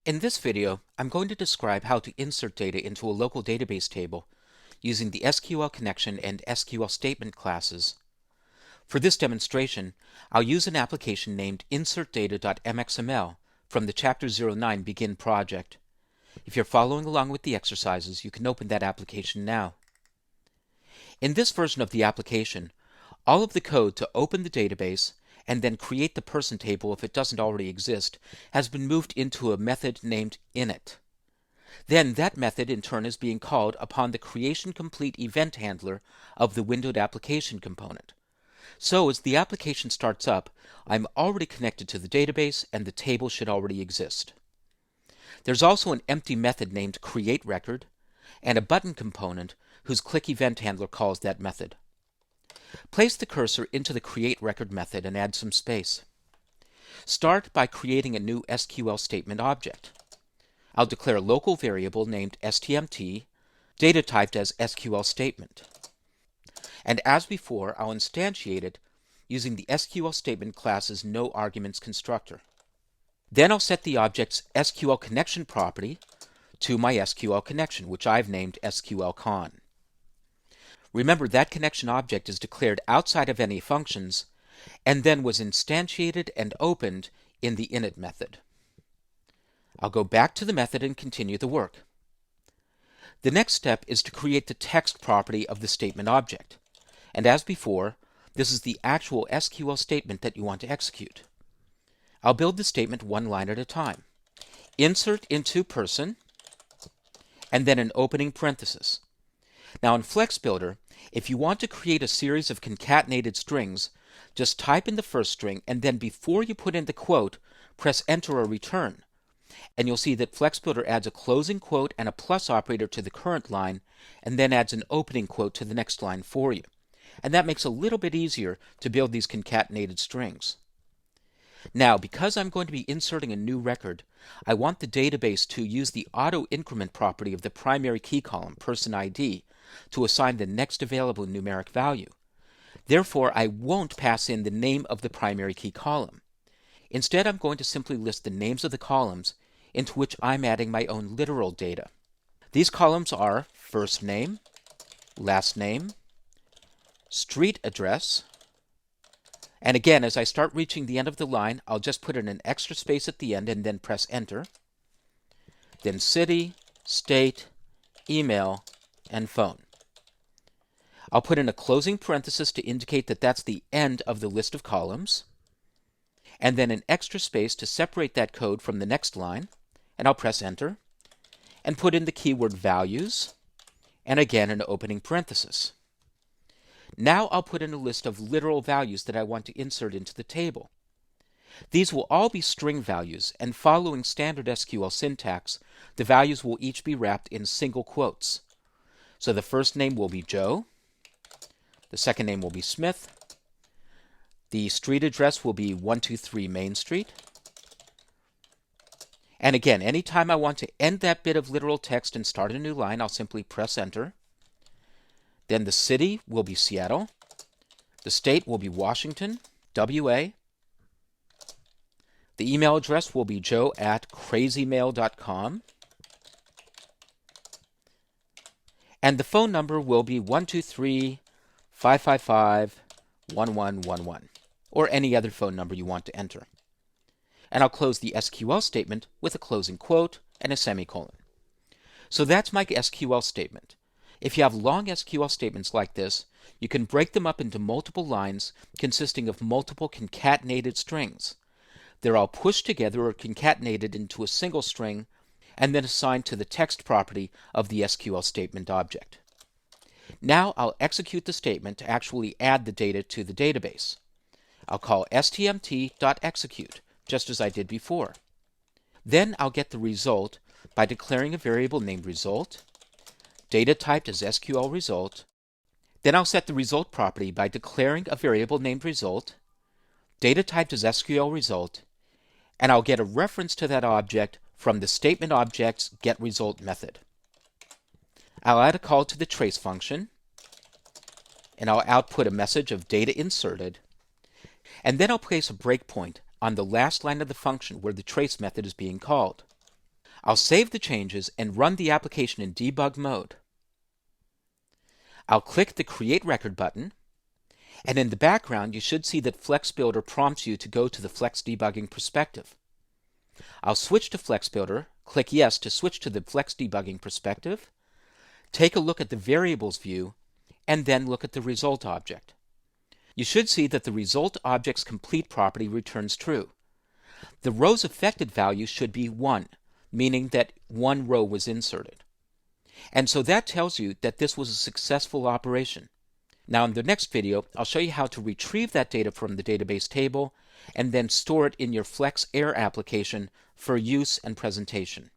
In this video, I'm going to describe how to insert data into a local database table using the SQL connection and SQL statement classes. For this demonstration, I'll use an application named insertdata.mxml from the Chapter 09 Begin project. If you're following along with the exercises, you can open that application now. In this version of the application, all of the code to open the database and then create the person table if it doesn't already exist has been moved into a method named init. Then that method in turn is being called upon the creation complete event handler of the windowed application component. So as the application starts up, I'm already connected to the database and the table should already exist. There's also an empty method named createRecord and a button component whose click event handler calls that method. Place the cursor into the createRecord method and add some space. Start by creating a new SQL statement object. I'll declare a local variable named stmt, data typed as SQL statement. And as before, I'll instantiate it using the SQL statement class's noArguments constructor. Then I'll set the object's SQL connection property to my SQL connection, which I've named SQLCon. Remember, that connection object is declared outside of any functions and then was instantiated and opened in the init method. I'll go back to the method and continue the work. The next step is to create the text property of the statement object. And as before, this is the actual SQL statement that you want to execute. I'll build the statement one line at a time. Insert into person, and then an opening parenthesis. Now in FlexBuilder, if you want to create a series of concatenated strings, just type in the first string and then before you put in the quote, press enter or return. And you'll see that FlexBuilder adds a closing quote and a plus operator to the current line and then adds an opening quote to the next line for you. And that makes it a little bit easier to build these concatenated strings. Now, because I'm going to be inserting a new record, I want the database to use the auto increment property of the primary key column, person ID, to assign the next available numeric value. Therefore, I won't pass in the name of the primary key column. Instead, I'm going to simply list the names of the columns into which I'm adding my own literal data. These columns are first name, last name, street address, and again, as I start reaching the end of the line, I'll just put in an extra space at the end and then press enter. Then city, state, email, and phone. I'll put in a closing parenthesis to indicate that that's the end of the list of columns, and then an extra space to separate that code from the next line, and I'll press enter, and put in the keyword values, and again an opening parenthesis. Now I'll put in a list of literal values that I want to insert into the table. These will all be string values, and following standard SQL syntax, the values will each be wrapped in single quotes. So the first name will be Joe, the second name will be Smith, the street address will be 123 Main Street, and again, anytime I want to end that bit of literal text and start a new line, I'll simply press enter. Then the city will be Seattle. The state will be Washington, WA. The email address will be joe@crazymail.com. And the phone number will be 123-555-1111, or any other phone number you want to enter. And I'll close the SQL statement with a closing quote and a semicolon. So that's my SQL statement. If you have long SQL statements like this, you can break them up into multiple lines consisting of multiple concatenated strings. They're all pushed together or concatenated into a single string and then assigned to the text property of the SQL statement object. Now I'll execute the statement to actually add the data to the database. I'll call stmt.execute, just as I did before. Then I'll get the result by declaring a variable named result, data typed as SQL result. Then I'll set the result property by declaring a variable named result, data typed as SQL result, and I'll get a reference to that object from the statement object's getResult method. I'll add a call to the trace function, and I'll output a message of data inserted, and then I'll place a breakpoint on the last line of the function where the trace method is being called. I'll save the changes and run the application in debug mode. I'll click the Create Record button, and in the background you should see that Flex Builder prompts you to go to the Flex Debugging perspective. I'll switch to Flex Builder, click Yes to switch to the Flex Debugging perspective, take a look at the Variables view, and then look at the Result object. You should see that the Result object's complete property returns true. The row's affected value should be 1, meaning that one row was inserted. And so that tells you that this was a successful operation. Now in the next video, I'll show you how to retrieve that data from the database table and then store it in your Flex Air application for use and presentation.